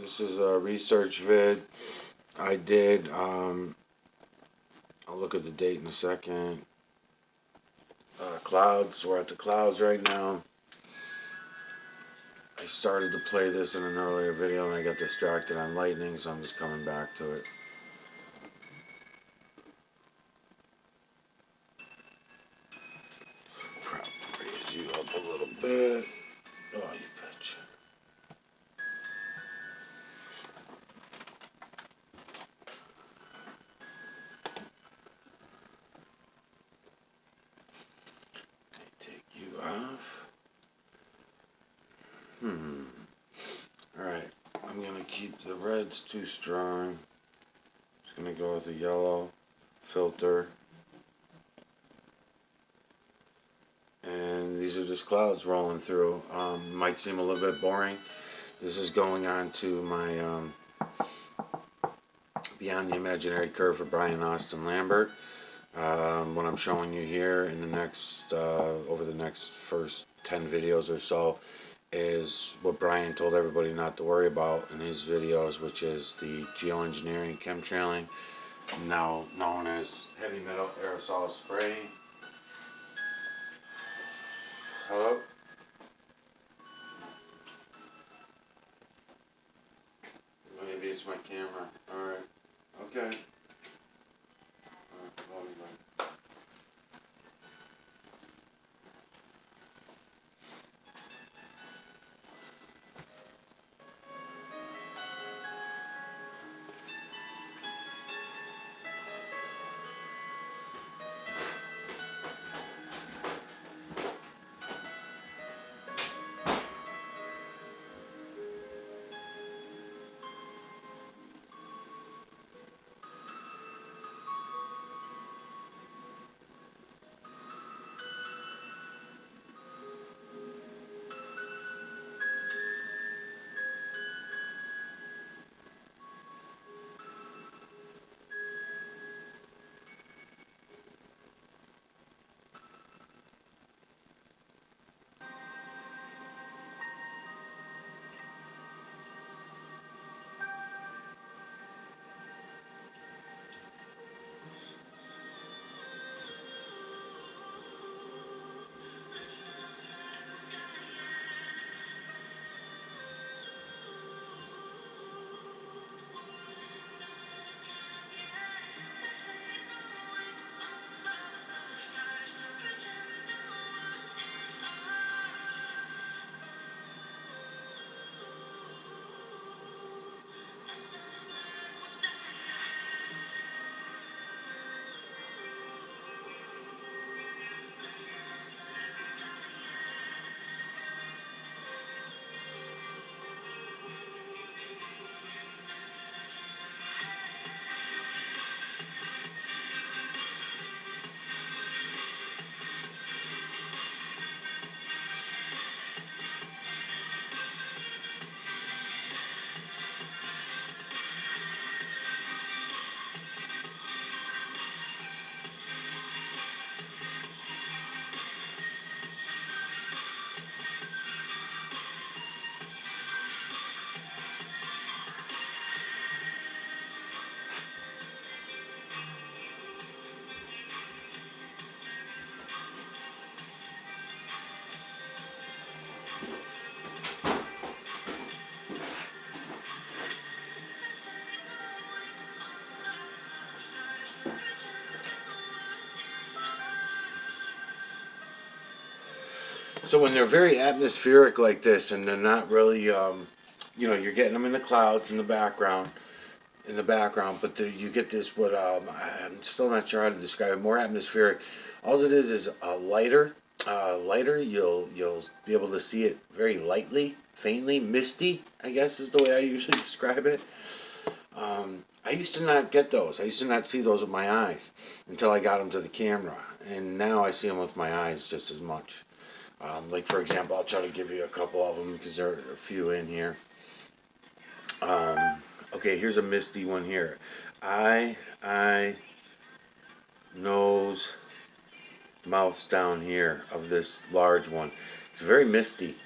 This is a research vid I did. I'll look at the date in a second. Clouds. We're at the clouds right now. I started to play this in an earlier video and I got distracted on lightning, so I'm just coming back to it. Probably raise you up a little bit. Oh, you bitch. Take you off. Alright, I'm gonna keep the reds too strong. Just gonna go with the yellow filter. And these are just clouds rolling through. Might seem a little bit boring. This is going on to my Beyond the Imaginary Curve for Brian Austin Lambert. What I'm showing you here in the next, over the next first 10 videos or so, is what Brian told everybody not to worry about in his videos, which is the geoengineering chemtrailing, now known as heavy metal aerosol spraying. Hello? Maybe it's my camera. Alright. Okay. So when they're very atmospheric like this, and they're not really, you're getting them in the clouds in the background, but you get this what I'm still not sure how to describe it. More atmospheric. All it is a lighter. Lighter. You'll be able to see it very lightly, faintly, misty. I guess is the way I usually describe it. I used to not get those. I used to not see those with my eyes until I got them to the camera, and now I see them with my eyes just as much. Like for example, I'll try to give you a couple of them because there are a few in here. Okay, here's a misty one here. Eye, nose, mouth's down here of this large one. It's very misty.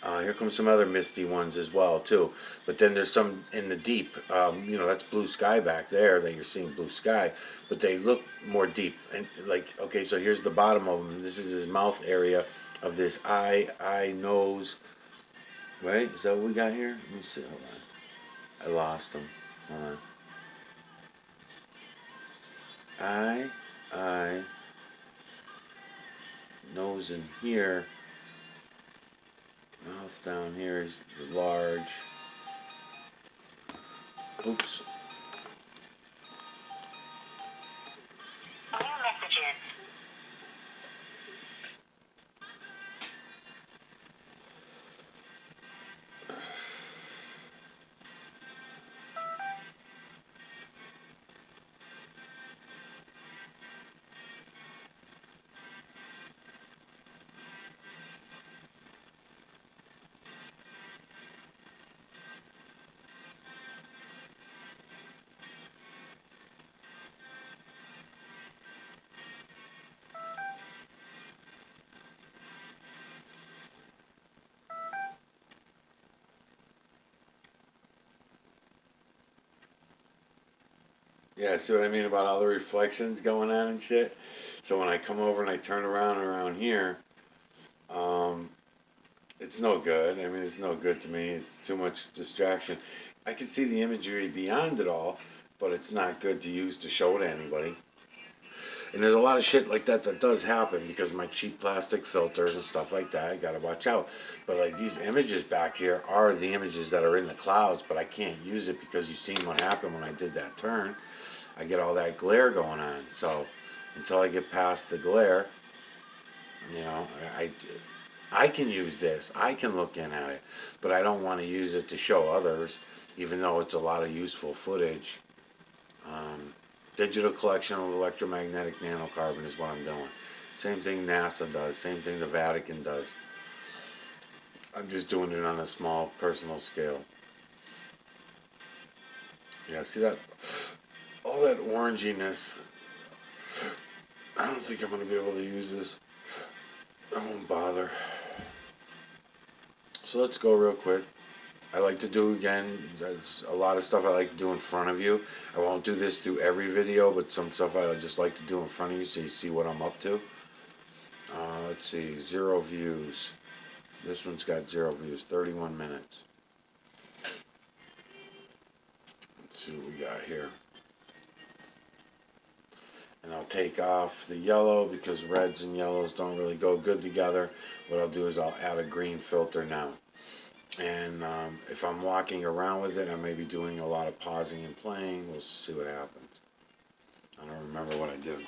Here comes some other misty ones as well too. But then there's some in the deep. That's blue sky back there that you're seeing blue sky, but they look more deep. And like, okay, so here's the bottom of him. This is his mouth area of this eye, nose. Right? Is that what we got here? Let me see. Hold on. I lost him. Hold on. Eye, nose in here. Mouth down here is large. Oops. New messages. Yeah, see what I mean about all the reflections going on and shit? So when I come over and I turn around here, um, it's no good. I mean, it's no good to me. It's too much distraction. I can see the imagery beyond it all, but it's not good to use to show to anybody. And there's a lot of shit like that that does happen because of my cheap plastic filters and stuff like that. I gotta watch out. But like these images back here are the images that are in the clouds, but I can't use it because you've seen what happened when I did that turn. I get all that glare going on. So until I get past the glare, you know, I can use this. I can look in at it, but I don't want to use it to show others, even though it's a lot of useful footage. Digital collection of electromagnetic nanocarbon is what I'm doing. Same thing NASA does. Same thing the Vatican does. I'm just doing it on a small personal scale. Yeah, see that? All that oranginess. I don't think I'm going to be able to use this. I won't bother. So let's go real quick. I like to do, again, that's a lot of stuff I like to do in front of you. I won't do this through every video, but some stuff I just like to do in front of you so you see what I'm up to. Let's see, 0 views. This one's got 0 views, 31 minutes. Let's see what we got here. And I'll take off the yellow because reds and yellows don't really go good together. What I'll do is I'll add a green filter now. And if I'm walking around with it, I may be doing a lot of pausing and playing. We'll see what happens. I don't remember what I did.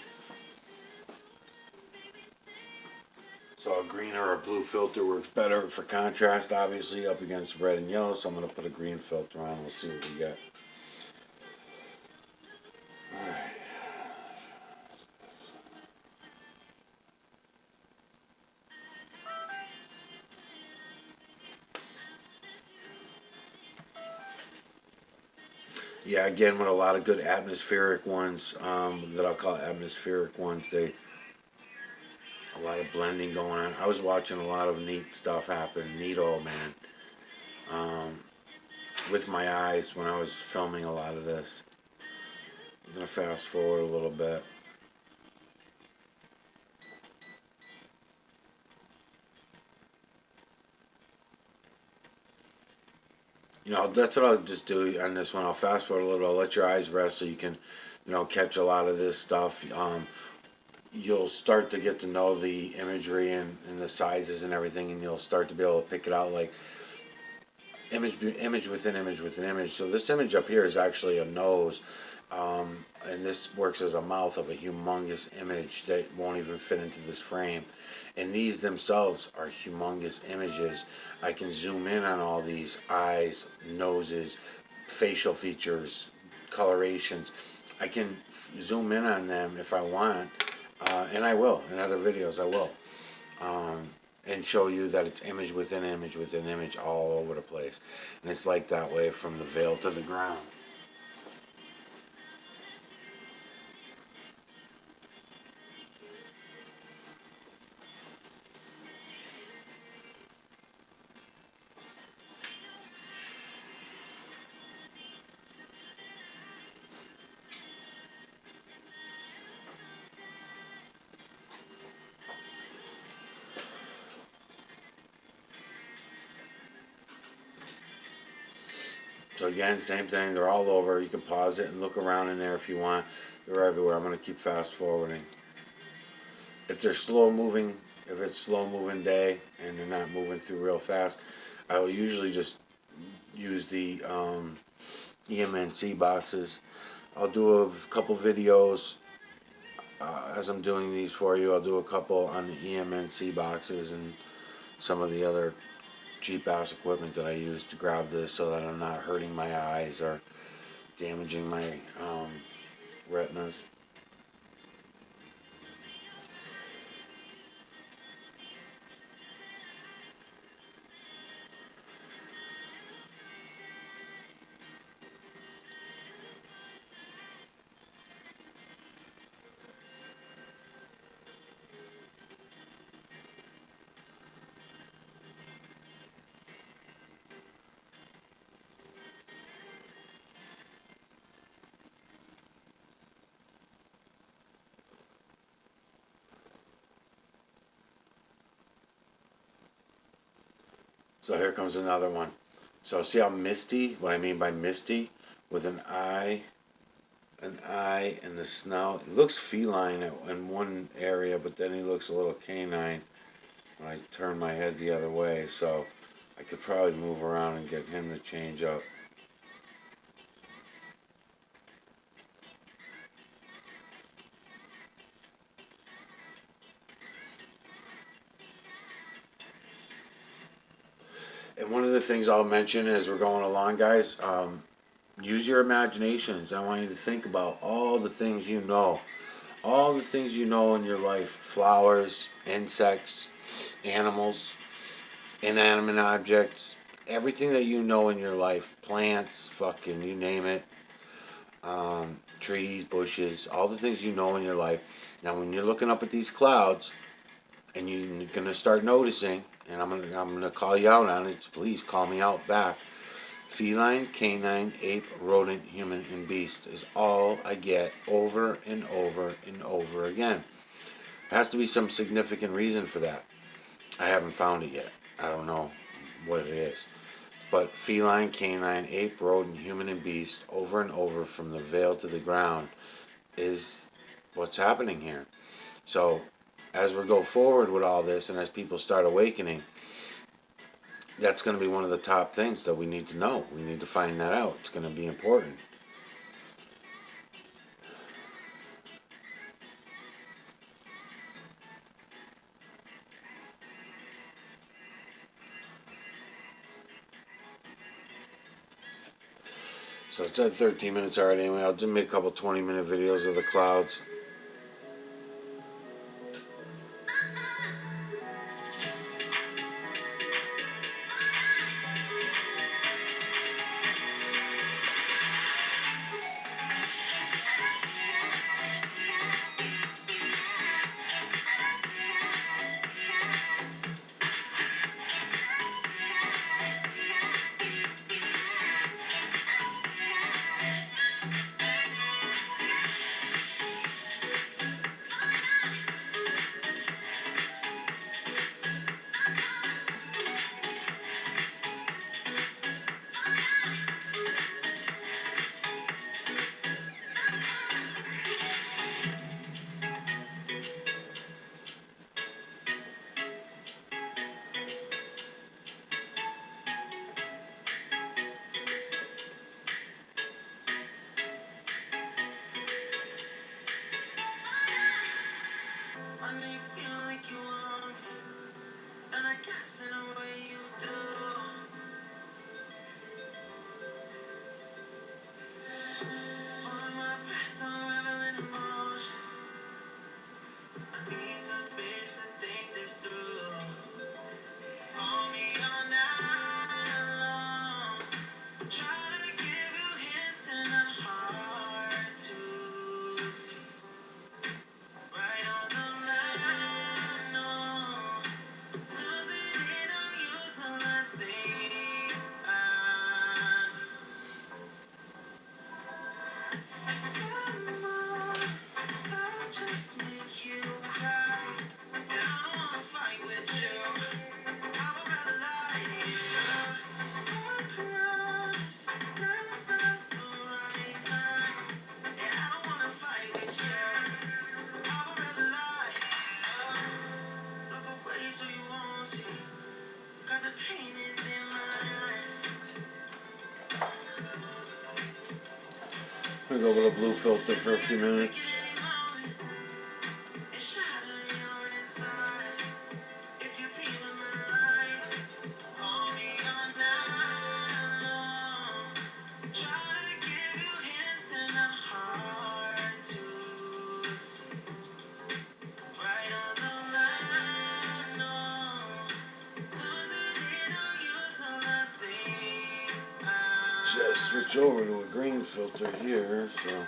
So a green or a blue filter works better for contrast, obviously, up against red and yellow. So I'm going to put a green filter on. We'll see what we get. Alright. Yeah, again, with a lot of good atmospheric ones, that I'll call atmospheric ones, a lot of blending going on. I was watching a lot of neat stuff happen, neato, man, with my eyes when I was filming a lot of this. I'm going to fast forward a little bit. That's what I'll just do on this one. I'll fast forward a little bit. I'll let your eyes rest so you can, catch a lot of this stuff. You'll start to get to know the imagery and the sizes and everything, and you'll start to be able to pick it out like image within image within image. So this image up here is actually a nose, and this works as a mouth of a humongous image that won't even fit into this frame. And these themselves are humongous images. I can zoom in on all these eyes, noses, facial features, colorations. I can zoom in on them if I want, and I will. In other videos, I will. And show you that it's image within image within image all over the place. And it's like that way from the veil to the ground. So again, same thing. They're all over. You can pause it and look around in there if you want. They're everywhere. I'm gonna keep fast forwarding. If they're slow moving, if it's slow moving day and they're not moving through real fast, I will usually just use the EMNC boxes. I'll do a couple videos as I'm doing these for you. I'll do a couple on the EMNC boxes and some of the other cheap ass equipment that I use to grab this so that I'm not hurting my eyes or damaging my retinas. So here comes another one. So see how misty, what I mean by misty, with an eye and the snout. It looks feline in one area, but then he looks a little canine when I turn my head the other way. So I could probably move around and get him to change up. And one of the things I'll mention as we're going along, guys, use your imaginations. I want you to think about all the things you know. All the things you know in your life: flowers, insects, animals, inanimate objects, everything that you know in your life, plants, fucking, you name it, trees, bushes, all the things you know in your life. Now, when you're looking up at these clouds and you're gonna start noticing, and I'm gonna call you out on it, so please call me out back. Feline, canine, ape, rodent, human, and beast is all I get over and over and over again. There has to be some significant reason for that. I haven't found it yet. I don't know what it is. But feline, canine, ape, rodent, human, and beast, over and over from the veil to the ground, is what's happening here. So, as we go forward with all this, and as people start awakening, that's going to be one of the top things that we need to know. We need to find that out. It's going to be important. So it's at 13 minutes already. Anyway, I'll just make a couple 20-minute videos of the clouds. We go with a blue filter for a few minutes. Just switch over to a green filter here, so.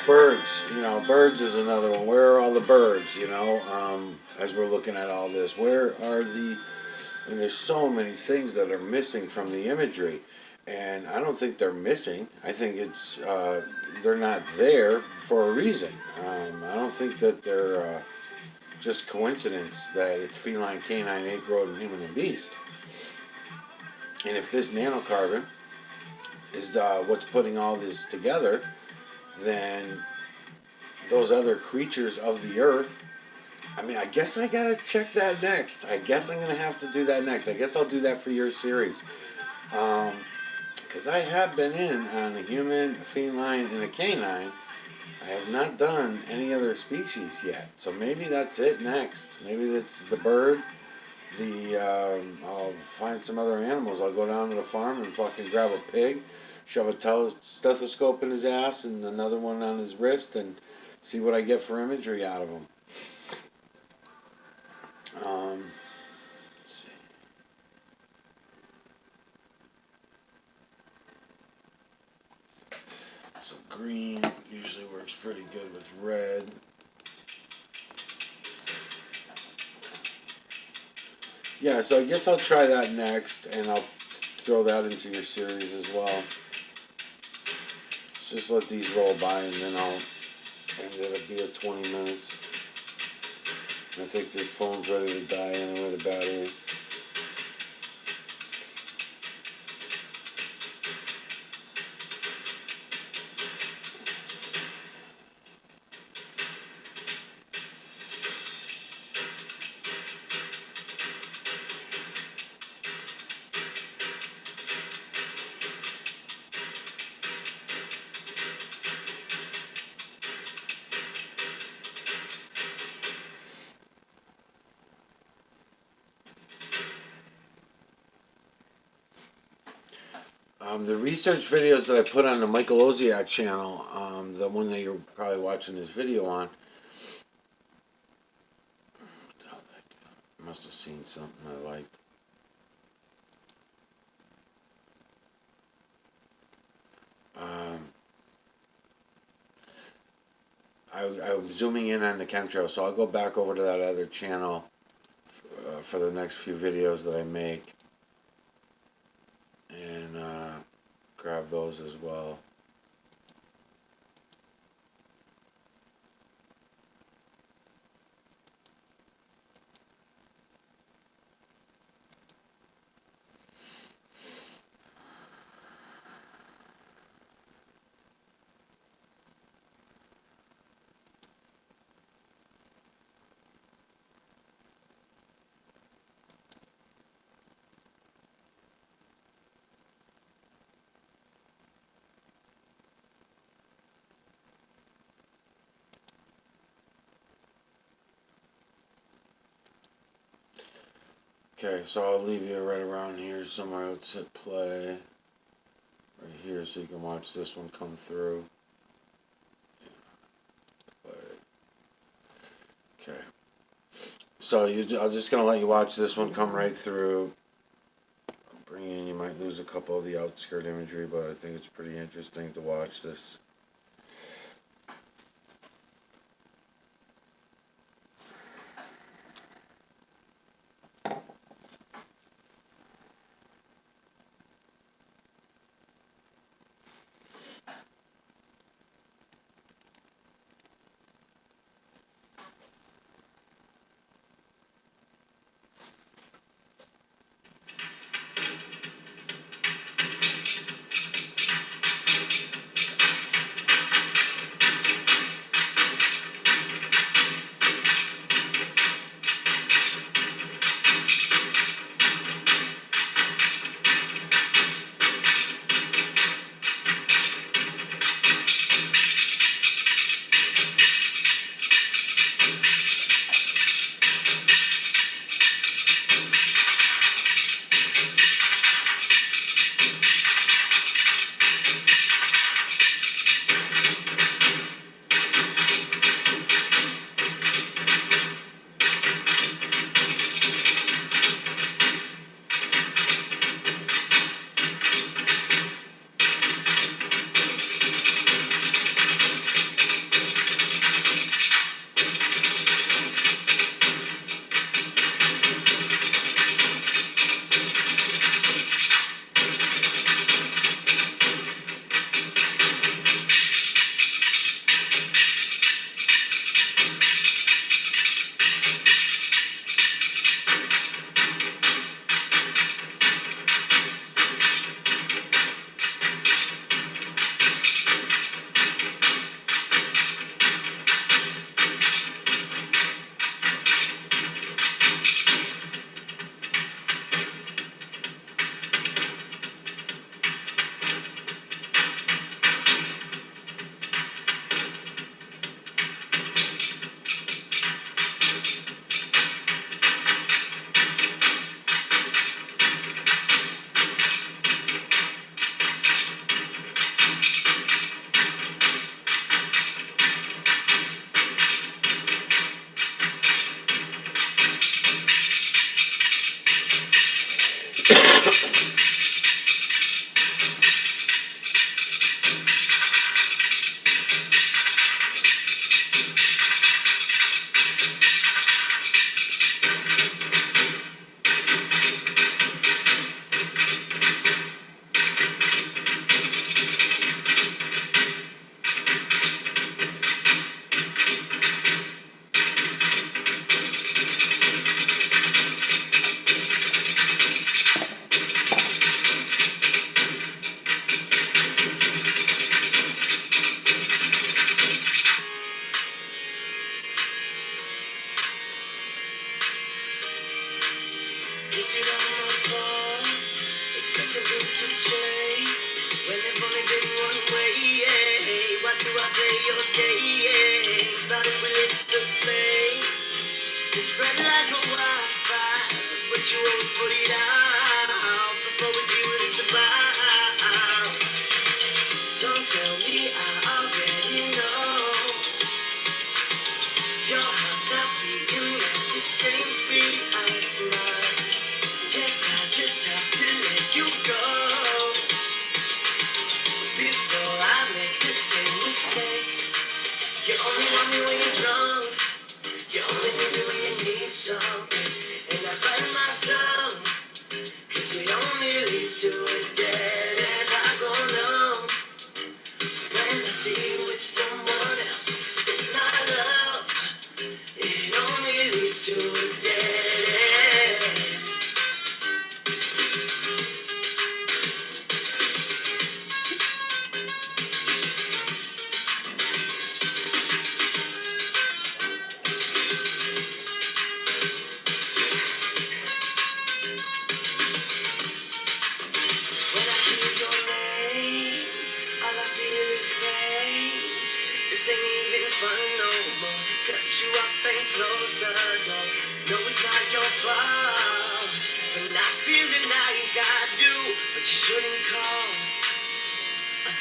Birds. You know, birds is another one. Where are all the birds? You know, as we're looking at all this, where are the? I mean, there's so many things that are missing from the imagery, and I don't think they're missing. I think it's they're not there for a reason. I don't think that they're just coincidence that it's feline, canine, ape, rodent, human, and beast. And if this nanocarbon is what's putting all this together, then those other creatures of the earth. I mean, I guess I gotta check that next. I guess I'm gonna have to do that next. I guess I'll do that for your series. Because I have been in on a human, a feline, and a canine. I have not done any other species yet. So maybe that's it next. Maybe that's the bird. I'll find some other animals. I'll go down to the farm and fucking grab a pig, shove a stethoscope in his ass and another one on his wrist, and see what I get for imagery out of him. Let's see. So green usually works pretty good with red. Yeah, so I guess I'll try that next, and I'll throw that into your series as well. Let's just let these roll by, and then and it'll be at 20 minutes. I think this phone's ready to die anyway, the battery. The research videos that I put on the Michael Oziak channel, the one that you're probably watching this video on, I must have seen something I liked. I'm zooming in on the chemtrail, so I'll go back over to that other channel for the next few videos that I make, and grab those as well. Okay, so I'll leave you right around here somewhere. Let's hit play. right here so you can watch this one come through. But, okay. So I'm just gonna let you watch this one come right through. Bring in, you might lose a couple of the outskirt imagery, but I think it's pretty interesting to watch this.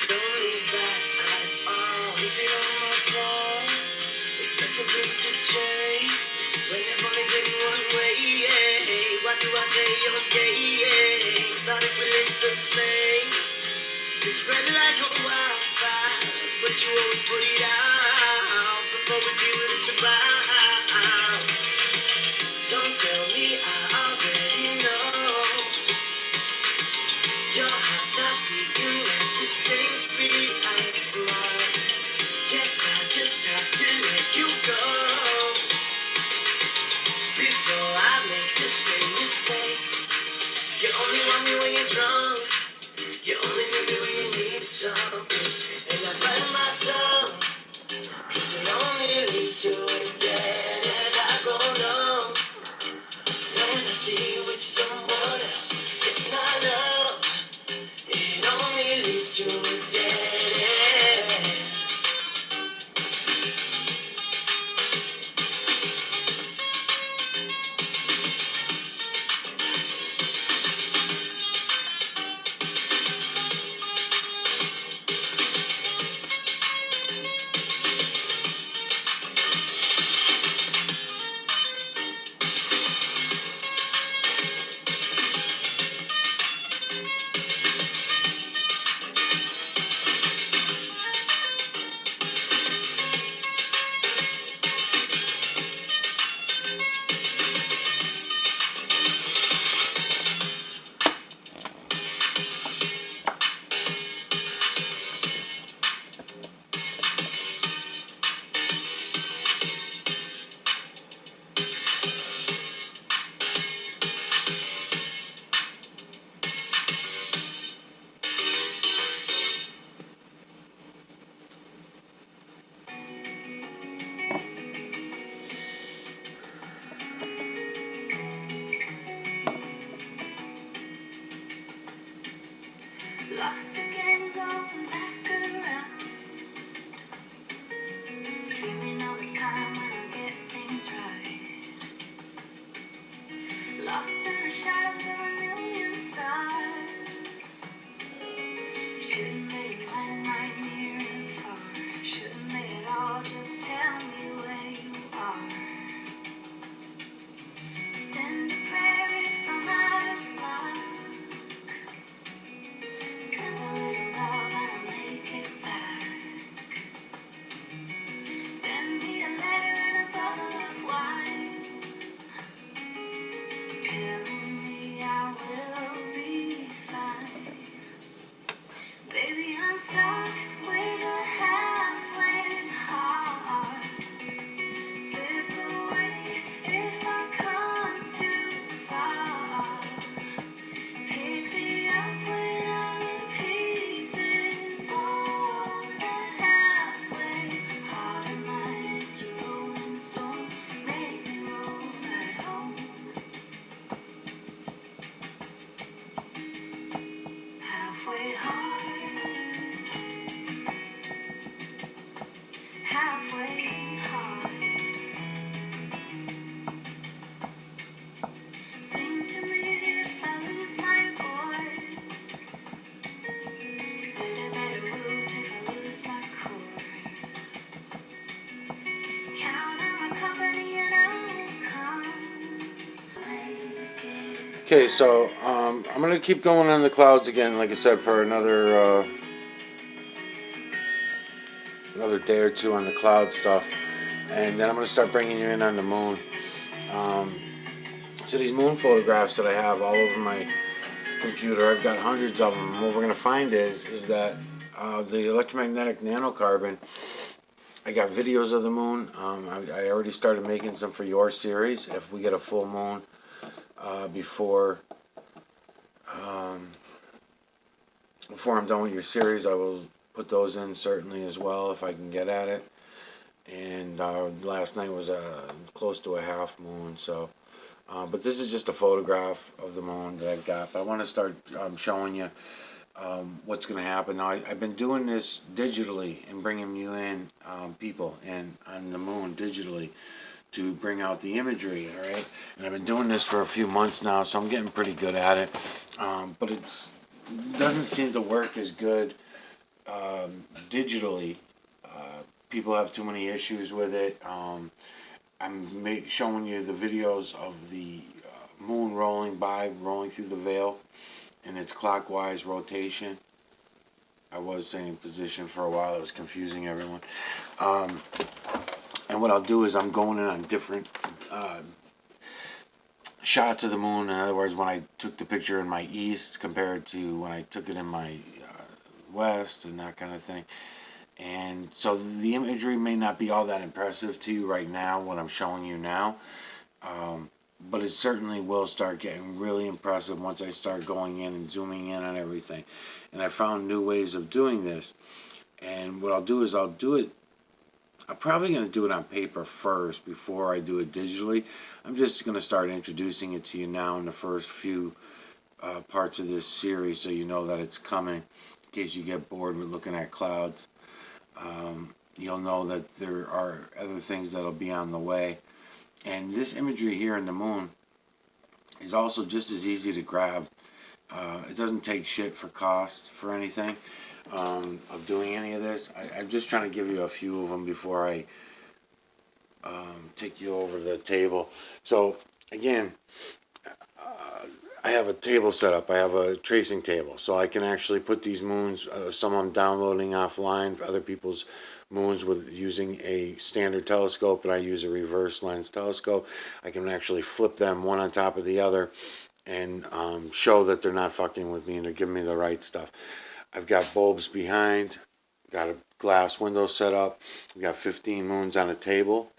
Don't need that at all. Busy on my phone, expecting things to change when they've only been one way. Yeah. Why do I play your game? Started to lit the flame. It spread like a wildfire, but you always put it out before we see what it's about. Don't tell me I already know. Your heart's not beating at the same speed as mine. Guess I just have to let you go before I make the same mistakes. You only want me when you're drunk. You only need me when you need something. And I bite my tongue, 'cause it only leads to regret. And I go numb when I see you with someone else. It's not love, it only leads to regret. Lost again, going back around. Dreaming of a time when I get things right. Lost in the shadows of a million stars. Shouldn't they land right near and far? Shouldn't they at all just tell me where you are? Send a prayer if I'm out of luck. Send a little love and I'll make it back. Send me a letter and a bottle of wine, telling me I will be fine. Baby, I'm stuck with a halfway heart. Slip away if I come too far. Pick me up when I'm in pieces. Oh, that halfway heart of mine is a rolling stone. Make me roll right home. Halfway heart, halfway heart. Sing to me if I lose my voice. Is it a better route if I lose my course? Count on my company and I will come. Make it. Okay, so I'm gonna keep going on the clouds again, like I said, for another day or two on the cloud stuff, and then I'm gonna start bringing you in on the moon. So these moon photographs that I have all over my computer, I've got hundreds of them. What we're gonna find is that the electromagnetic nanocarbon. I got videos of the moon. I already started making some for your series. If we get a full moon before I'm done with your series, I will put those in certainly as well if I can get at it. And last night was close to a half moon, so. But this is just a photograph of the moon that I've got. But I want to start showing you what's going to happen. Now, I've been doing this digitally and bringing you in people and on the moon digitally to bring out the imagery, all right? And I've been doing this for a few months now, so I'm getting pretty good at it. But it doesn't seem to work as good digitally. People have too many issues with it. I'm showing you the videos of the moon rolling by, rolling through the veil in its clockwise rotation. I was saying position for a while. It was confusing everyone. And what I'll do is I'm going in on different shots of the moon. In other words, when I took the picture in my east compared to when I took it in my west and that kind of thing. And so the imagery may not be all that impressive to you right now, what I'm showing you now. But it certainly will start getting really impressive once I start going in and zooming in on everything. And I found new ways of doing this. And what I'll do is I'm probably going to do it on paper first before I do it digitally. I'm just going to start introducing it to you now in the first few parts of this series so you know that it's coming. In case you get bored with looking at clouds, you'll know that there are other things that'll be on the way. And this imagery here in the moon is also just as easy to grab. It doesn't take shit for cost for anything of doing any of this. I'm just trying to give you a few of them before I take you over the table. So again, I have a table set up. I have a tracing table, so I can actually put these moons. Some I'm downloading offline for other people's moons with using a standard telescope, and I use a reverse lens telescope. I can actually flip them one on top of the other and show that they're not fucking with me and they're giving me the right stuff. I've got bulbs behind, got a glass window set up. We've got 15 moons on a table.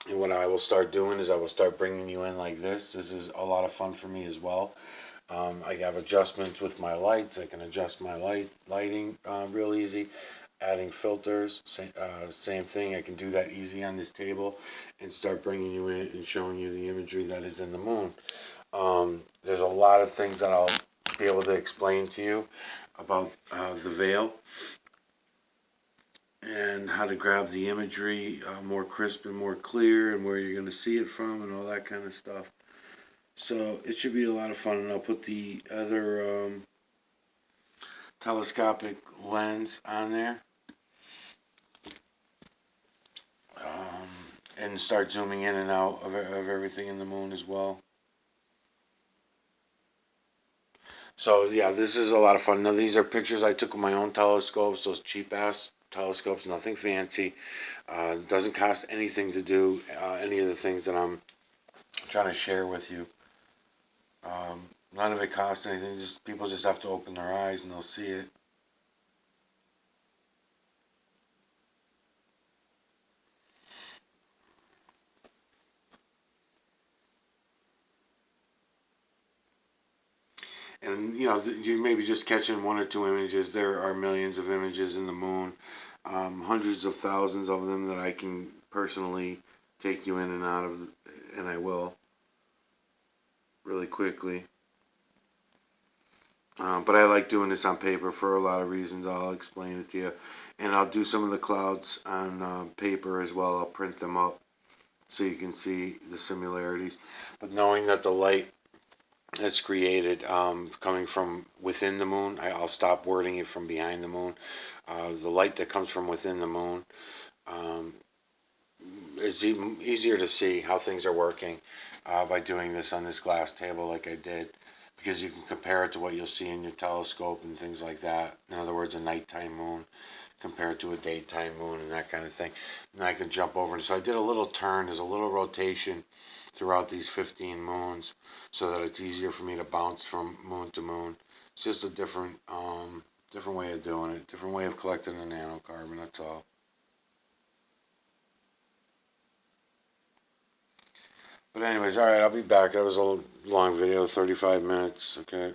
And what I will start doing is I will start bringing you in like this. This is a lot of fun for me as well. I have adjustments with my lights. I can adjust my lighting real easy. Adding filters, same thing. I can do that easy on this table and start bringing you in and showing you the imagery that is in the moon. There's a lot of things that I'll be able to explain to you about the veil and how to grab the imagery more crisp and more clear and where you're going to see it from and all that kind of stuff. So it should be a lot of fun, and I'll put the other telescopic lens on there and start zooming in and out of everything in the moon as well. So yeah, this is a lot of fun. Now these are pictures I took with my own telescopes, those cheap ass telescopes, nothing fancy. Doesn't cost anything to do any of the things that I'm trying to share with you. None of it costs anything. Just people just have to open their eyes and they'll see it. And you know, you may be just catching one or two images. There are millions of images in the moon, hundreds of thousands of them that I can personally take you in and out of, and I will really quickly. But I like doing this on paper for a lot of reasons. I'll explain it to you. And I'll do some of the clouds on paper as well. I'll print them up so you can see the similarities. But knowing that the light that's created coming from within the moon, I'll stop wording it from behind the moon. The light that comes from within the moon, it's even easier to see how things are working by doing this on this glass table like I did, because you can compare it to what you'll see in your telescope and things like that. In other words, a nighttime moon compared to a daytime moon and that kind of thing. And I can jump over. So I did a little turn. There's a little rotation throughout these 15 moons so that it's easier for me to bounce from moon to moon. It's just a different way of doing it, different way of collecting the nanocarbon, that's all. But anyways, alright, I'll be back. That was a long video, 35 minutes, okay?